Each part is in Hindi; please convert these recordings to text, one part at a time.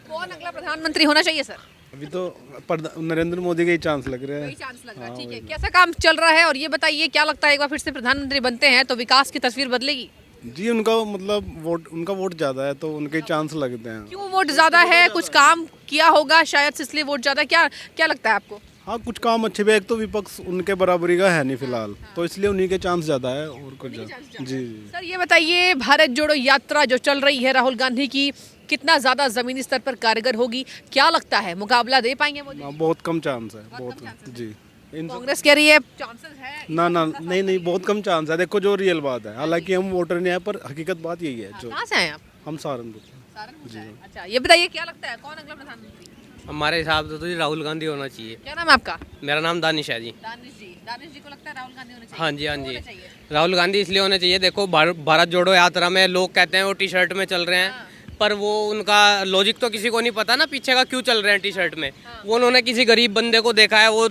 कौन अगला प्रधानमंत्री होना चाहिए सर? अभी तो नरेंद्र मोदी का ही चांस लग रहा वही है। चांस लग रहा है, ठीक है। कैसा काम चल रहा है और ये बताइए क्या लगता है एक बार फिर से प्रधानमंत्री बनते हैं तो विकास की तस्वीर बदलेगी? जी उनका मतलब उनका वोट ज़्यादा है तो उनके चांस लगते हैं। क्यों वोट ज्यादा है? कुछ काम किया होगा शायद से इसलिए वोट ज्यादा, क्या क्या लगता है आपको? हाँ कुछ काम अच्छे भी है, एक तो विपक्ष उनके बराबरी का है नहीं फिलहाल, तो इसलिए उन्हीं के चांस ज़्यादा है और कुछ ज़्यादा। जी जी। सर ये बताइए भारत जोड़ो यात्रा जो चल रही है राहुल गांधी की, कितना ज्यादा जमीनी स्तर पर कारगर होगी? क्या लगता है मुकाबला दे पाएंगे मोदी? हाँ, बहुत कम चांस है, बहुत जी। इन कांग्रेस कह रही है चांसेस है। ना ना नहीं नहीं, बहुत कम चांस है। देखो जो रियल बात है, हालांकि हम वोटर नहीं है पर हकीकत बात यही है जो कहाँ से हैं आप? हम सहारनपुर। सहारनपुर से हैं। अच्छा ये बताइए क्या लगता है कौन अगला प्रधानमंत्री? हमारे हिसाब से तो जी राहुल गांधी होना चाहिए। क्या नाम है आपका? मेरा नाम दानिश है जी। दानिश जी को लगता है राहुल गांधी होने चाहिए? हाँ जी हाँ क्यों जी। होने चाहिए? राहुल गांधी इसलिए होने चाहिए, देखो भारत जोड़ो यात्रा में लोग कहते हैं वो टी शर्ट में चल रहे हैं, पर वो उनका लॉजिक तो किसी को नहीं पता ना पीछे का क्यों चल रहे हैं टी शर्ट में। वो उन्होंने किसी गरीब बंदे को देखा है, वो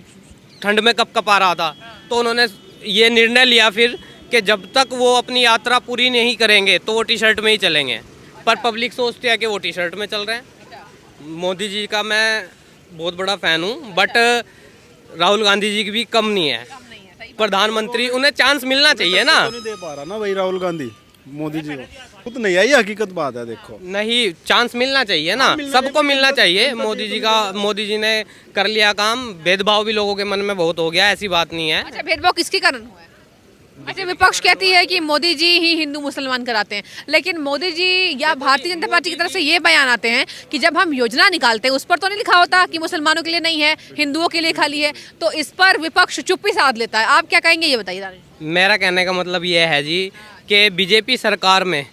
ठंड में कप कपा रहा था, तो उन्होंने ये निर्णय लिया फिर कि जब तक वो अपनी यात्रा पूरी नहीं करेंगे तो वो टी शर्ट में ही चलेंगे। पर पब्लिक सोचती है कि वो टी शर्ट में चल रहे हैं। मोदी जी का मैं बहुत बड़ा फैन हूँ, बट राहुल गांधी जी की भी कम नहीं है। प्रधानमंत्री उन्हें चांस मिलना चाहिए ना। तो नहीं दे पा रहा ना भाई राहुल गांधी मोदी जी को, खुद नहीं आई, हकीकत बात है। देखो नहीं, चांस मिलना चाहिए ना, सबको मिलना चाहिए। मोदी जी ने कर लिया काम, भेदभाव भी लोगों के मन में बहुत हो गया, ऐसी बात नहीं है। अच्छा भेदभाव किसके कारण हुआ है? अच्छा विपक्ष कहती है कि मोदी जी ही हिंदू मुसलमान कराते हैं, लेकिन मोदी जी या भारतीय जनता पार्टी की तरफ से ये बयान आते हैं कि जब हम योजना निकालते हैं उस पर तो नहीं लिखा होता कि मुसलमानों के लिए नहीं है, हिंदुओं के लिए खाली है, तो इस पर विपक्ष चुप्पी साध लेता है। आप क्या कहेंगे ये बताइए दानिश? मेरा कहने का मतलब ये है जी कि बीजेपी सरकार में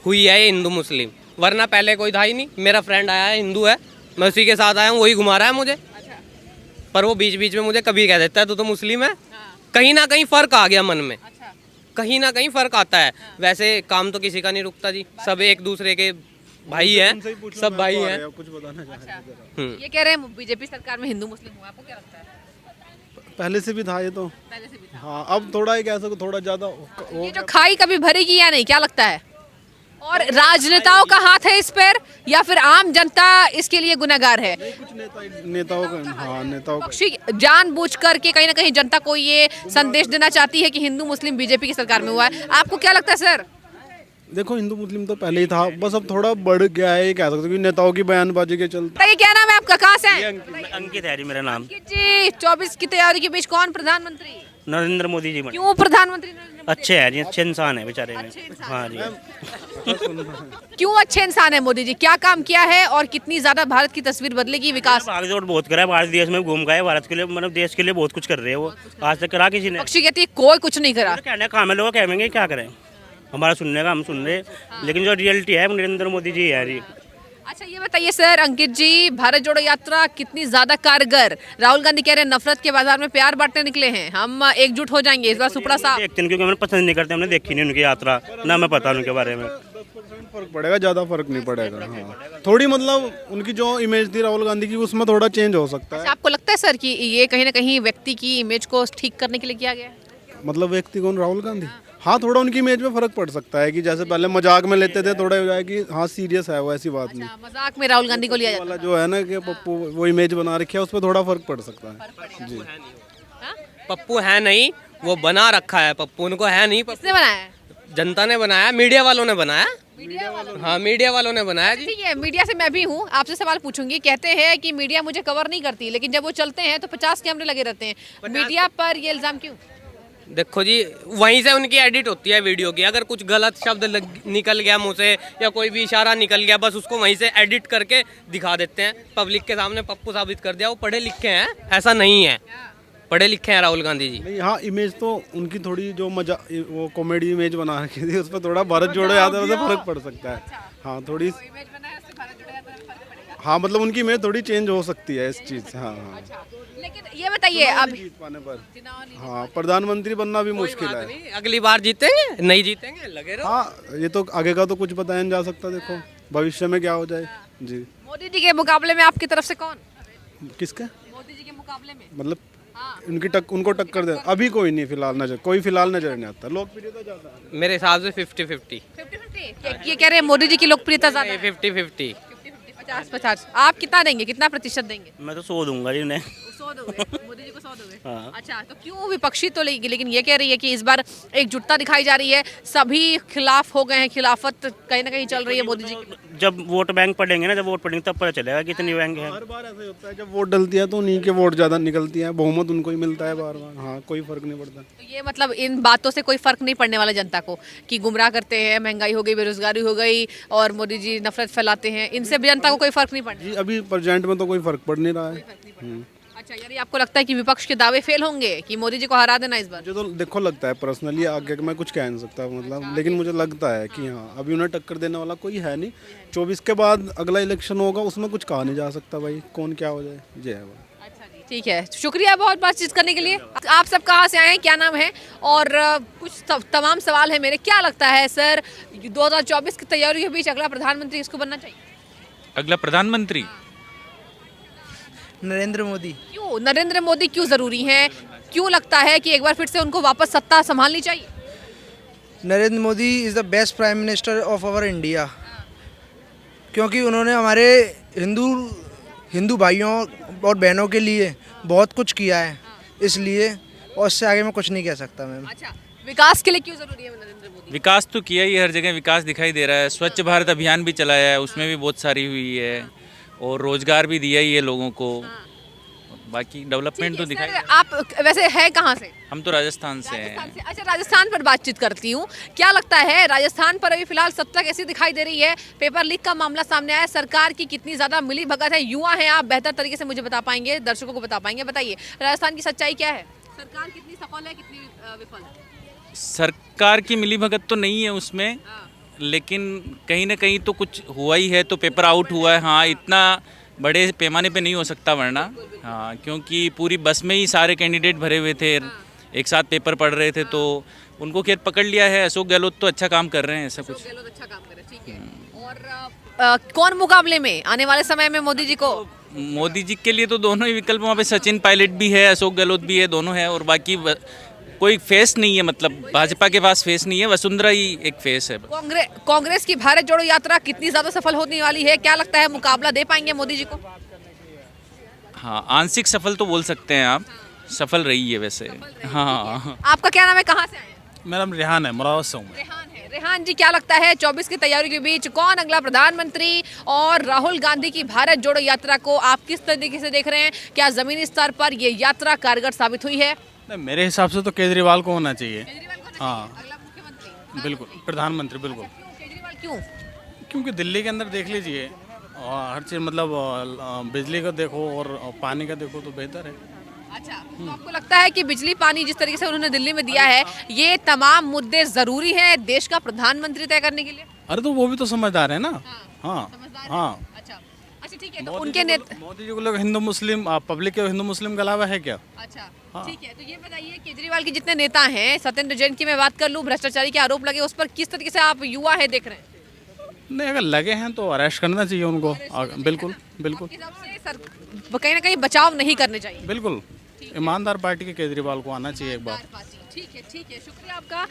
हुई है ये हिंदू मुस्लिम, वरना पहले कोई था ही नहीं। मेरा फ्रेंड आया है, हिंदू है, मैं उसी के साथ आया हूँ, वही घुमा रहा है मुझे। पर वो बीच बीच में मुझे कभी कह देता है तू तो मुस्लिम है। कहीं ना कहीं फर्क आ गया मन में, कहीं ना कहीं फर्क आता है। वैसे काम तो किसी का नहीं रुकता जी, सब एक दूसरे के भाई हैं, सब भाई हैं। कुछ बताना चाह ये कह रहे हैं बीजेपी सरकार में हिंदू मुस्लिम हुआ, आपको क्या लगता है? पहले से भी था ये तो। पहले से भी था। हाँ अब थोड़ा ही कह सको, थोड़ा ज्यादा ये जो खाई कभी भरेगी या नहीं, क्या लगता है? और राजनेताओं का हाथ है इस पर या फिर आम जनता इसके लिए गुनहगार है? कुछ नेताओं का, हाँ नेताओं का। पक्षी जानबूझ करके कहीं ना कहीं जनता को ये संदेश देना चाहती है कि हिंदू मुस्लिम बीजेपी की सरकार में हुआ है। आपको क्या लगता है सर? देखो हिंदू मुस्लिम तो पहले ही था, बस अब थोड़ा बढ़ गया है, ये कह सकते हो कि नेताओं की बयानबाजी के चलते। बताइए क्या नाम है आपका, कहाँ से हैं? अंकित है जी मेरा नाम। अंकित जी 24 की तैयारी के बीच कौन प्रधानमंत्री? नरेंद्र मोदी जी क्यों प्रधानमंत्री नरेंद्र मोदी? अच्छे हैं जी, अच्छे इंसान है बेचारे में। अच्छे इंसान हाँ जी। क्यों अच्छे इंसान है मोदी जी? क्या काम किया है और कितनी ज्यादा भारत की तस्वीर बदलेगी विकास? भागदौड़ बहुत करा है, भारत देश में घूम गए, भारत के लिए मतलब देश के लिए बहुत कुछ कर रहे हैं वो, आज तक करा किसी ने। पक्षी कहती है कोई कुछ नहीं करा। कहने का काम है, लोग कहेंगे क्या करें, हमारा सुनने का हम सुन रहे, लेकिन जो रियलिटी है नरेंद्र मोदी जी है जी। अच्छा ये बताइए सर अंकित जी, भारत जोड़ो यात्रा कितनी ज्यादा कारगर? राहुल गांधी कह रहे हैं नफरत के बाजार में प्यार बांटने निकले हैं, हम एकजुट हो जाएंगे इस बार सुपड़ा साहब। देखते हैं क्योंकि हमें पसंद नहीं करते, हमने देखी नहीं उनकी यात्रा, ना मैं पता उनके बारे में। 10% फर्क पड़ेगा, ज्यादा फर्क नहीं पड़ेगा। हाँ थोड़ी मतलब उनकी जो इमेज थी राहुल गांधी की उसमें थोड़ा चेंज हो सकता है। अच्छा, आपको लगता है सर कि ये कहीं ना कहीं व्यक्ति की इमेज को ठीक करने के लिए किया गया है? मतलब व्यक्ति कौन, राहुल गांधी? हाँ थोड़ा उनकी इमेज में फर्क पड़ सकता है कि जैसे पहले मजाक में लेते थे, थोड़ा हो जाए कि हाँ सीरियस है वो, ऐसी बात नहीं। मजाक में राहुल गांधी को लिया जाता वाला जो है ना कि पप्पू वो इमेज बना रखी है, उस पर थोड़ा फर्क पड़ सकता है जी। पप्पू है नहीं, वो बना रखा है। पप्पू उनको है नहीं, किसने बनाया है? जनता ने बनाया, मीडिया वालों ने बनाया। हाँ मीडिया वालों ने बनाया जी। ठीक है, मीडिया से मैं भी हूँ, आपसे सवाल पूछूंगी। कहते हैं कि मीडिया मुझे कवर नहीं करती, लेकिन जब वो चलते हैं तो 50 कैमरे लगे रहते हैं। मीडिया पर ये इल्जाम क्यों? देखो जी, वहीं से उनकी एडिट होती है वीडियो की। अगर कुछ गलत शब्द निकल गया मुंह से या कोई भी इशारा निकल गया, बस उसको वहीं से एडिट करके दिखा देते हैं पब्लिक के सामने। पप्पू साबित कर दिया वो पढ़े लिखे हैं, ऐसा नहीं है, पढ़े लिखे हैं राहुल गांधी जी। नहीं हाँ इमेज तो उनकी थोड़ी जो मजा वो कॉमेडी इमेज बना रखी थी, उस पर थोड़ा भारत जोड़ो यात्रा से फर्क पड़ सकता है। हाँ थोड़ी, हाँ मतलब उनकी इमेज थोड़ी चेंज हो सकती है इस चीज़ से। हाँ हाँ लेकिन ये बताइए अब जीत पाने पर हाँ प्रधानमंत्री बनना भी मुश्किल है। नहीं, अगली बार जीतेंगे, नहीं जीतेंगे लगे रहो। हाँ ये तो आगे का तो कुछ बताया नहीं जा सकता, देखो भविष्य में क्या हो जाए जी। मोदी जी के मुकाबले में आपकी तरफ से कौन? किसका मोदी जी के मुकाबले में मतलब उनको टक्कर दे अभी कोई नहीं फिलहाल नजर, कोई फिलहाल नजर नहीं आता। लोकप्रियता ज्यादा है मेरे हिसाब से 50-50। 50-50। ये कह रहे हैं मोदी जी की लोकप्रियता ज्यादा है। 50-50। 50-50 आप कितना देंगे, कितना प्रतिशत देंगे? मैं तो 100 दूंगा जी उन्हें। 100 दोगे, मोदी जी को 100 दोगे? हाँ। अच्छा, तो क्यों विपक्षी तो लेकिन ये कह रही है कि इस बार एकजुटता दिखाई जा रही है, सभी खिलाफ हो गए हैं, खिलाफत कहीं ना कहीं चल रही है मोदी जी की। जब वोट बैंक पड़ेंगे ना, जब वोट पड़ेंगे तब पता चलेगा कितनी बैंक है। हर बार ऐसा ही होता है, जब वोट डलती है तो उन्हीं के वोट ज़्यादा निकलती हैं, बहुमत उनको ही मिलता है बार बार। हाँ, कोई फर्क नहीं पड़ता। तो ये मतलब इन बातों से कोई फर्क नहीं पड़ने वाला जनता को कि गुमराह करते हैं, महंगाई हो गई, बेरोजगारी हो गई और मोदी जी नफरत फैलाते हैं, इनसे भी जनता को कोई फर्क नहीं पड़ना? जी अभी प्रेजेंट में तो कोई फर्क पड़ नहीं रहा है। अच्छा, यानी आपको लगता है कि विपक्ष के दावे फेल होंगे कि मोदी जी को हरा देना इस बार? मुझे तो देखो लगता है पर्सनली, आगे मैं कुछ कह नहीं सकता मतलब, लेकिन मुझे लगता है कि हाँ अभी उन्हें टक्कर देने वाला कोई है नहीं। 24 के बाद अगला इलेक्शन होगा, उसमें कुछ कहा नहीं जा सकता भाई, कौन क्या हो जाए। जय है भाई। अच्छा जी, ठीक है, शुक्रिया बहुत बातचीत करने के लिए। आप सब कहाँ से आए हैं, क्या नाम है? और कुछ तमाम सवाल है मेरे। क्या लगता है सर, 2024 की तैयारी के बीच अगला प्रधानमंत्री किसको बनना चाहिए? अगला प्रधानमंत्री नरेंद्र मोदी। क्यों नरेंद्र मोदी क्यों जरूरी हैं? क्यों लगता है कि एक बार फिर से उनको वापस सत्ता संभालनी चाहिए? Narendra Modi is the best prime minister of our India, क्योंकि उन्होंने हमारे हिंदू भाइयों और बहनों के लिए बहुत कुछ किया है, इसलिए। और इससे आगे मैं कुछ नहीं कह सकता मैम। अच्छा, विकास के लिए क्यों जरूरी है नरेंद्र मोदी? विकास तो किया ही, हर जगह विकास दिखाई दे रहा है। स्वच्छ भारत अभियान भी चलाया है, उसमें भी बहुत सारी हुई है और रोजगार भी दिया ही है लोगों को। बाकी डेवलपमेंट तो दिखाई। सर, आप वैसे है कहाँ से? हम तो राजस्थान से राजस्थान हैं। से। अच्छा, राजस्थान पर बातचीत करती हूँ। क्या लगता है राजस्थान पर अभी फिलहाल सत्ता कैसी दिखाई दे रही है? पेपर लीक का मामला सामने आया, सरकार की कितनी ज्यादा मिली भगत है? युवा हैं आप, बेहतर तरीके से मुझे बता पाएंगे, दर्शकों को बता पाएंगे। बताइए राजस्थान की सच्चाई क्या है? सरकार कितनी सफल है, कितनी विफल है? सरकार की मिलीभगत तो नहीं है उसमें, लेकिन कहीं ना कहीं तो कुछ हुआ ही है, तो पेपर आउट हुआ है। हाँ, इतना बड़े पैमाने पे नहीं हो सकता वरना। हाँ, क्योंकि पूरी बस में ही सारे कैंडिडेट भरे हुए थे, एक साथ पेपर पढ़ रहे थे, तो उनको खैर पकड़ लिया है। अशोक गहलोत तो अच्छा काम कर रहे हैं, ऐसा कुछ। गहलोत अच्छा काम कर रहे हैं, ठीक है। और कौन मुकाबले में आने वाले समय में मोदी जी को? मोदी जी के लिए तो दोनों ही विकल्प, वहाँ पे सचिन पायलट भी है, अशोक गहलोत भी है, दोनों है। और बाकी कोई फेस नहीं है, मतलब भाजपा के पास फेस नहीं है, वसुंधरा ही एक फेस है। कांग्रेस की भारत जोड़ो यात्रा कितनी ज्यादा सफल होने वाली है? क्या लगता है मुकाबला दे पाएंगे मोदी जी को? हाँ, आंशिक सफल तो बोल सकते हैं आप, सफल रही है वैसे। हाँ। आपका क्या नाम है, कहाँ से आए हैं? मेरा नाम रेहान है, मुरादाबाद से हूँ मैं। रेहान है। रेहान जी, क्या लगता है 24 की तैयारी के बीच कौन अगला प्रधानमंत्री? और राहुल गांधी की भारत जोड़ो यात्रा को आप किस तरीके से देख रहे हैं? क्या जमीनी स्तर पर ये यात्रा कारगर साबित हुई है? नहीं, मेरे हिसाब से तो केजरीवाल को होना चाहिए। केजरीवाल को चाहिए, हाँ। अगला मुख्यमंत्री? बिल्कुल, प्रधानमंत्री बिल्कुल। केजरीवाल क्यों? क्योंकि दिल्ली के अंदर देख लीजिए, हर चीज़ मतलब बिजली का देखो और पानी का देखो तो बेहतर है। अच्छा, तो आपको लगता है कि बिजली पानी जिस तरीके से उन्होंने दिल्ली में दिया है, ये तमाम मुद्दे जरूरी है देश का प्रधानमंत्री तय करने के लिए? अरे तो वो भी तो समझदार है ना। हाँ समझदार है? हाँ। अच्छा अच्छा, ठीक है। तो मोदी उनके जी नेता, को- मोदी जी को लोग हिंदू मुस्लिम, पब्लिक के हिंदू मुस्लिम के अलावा है क्या? अच्छा हाँ। ठीक है। तो ये बताइए केजरीवाल के जितने नेता हैं, सत्येंद्र जैन की मैं बात कर लूँ, भ्रष्टाचारी के आरोप लगे, उस पर किस तरीके से आप युवा है देख रहे हैं? नहीं, अगर लगे हैं तो अरेस्ट करना चाहिए उनको। बिल्कुल बिल्कुल आपके हिसाब से सर कहीं ना कहीं बचाव नहीं करने चाहिए? बिल्कुल, ईमानदार पार्टी के केजरीवाल को आना चाहिए एक बार। ठीक है, ठीक है, शुक्रिया आपका।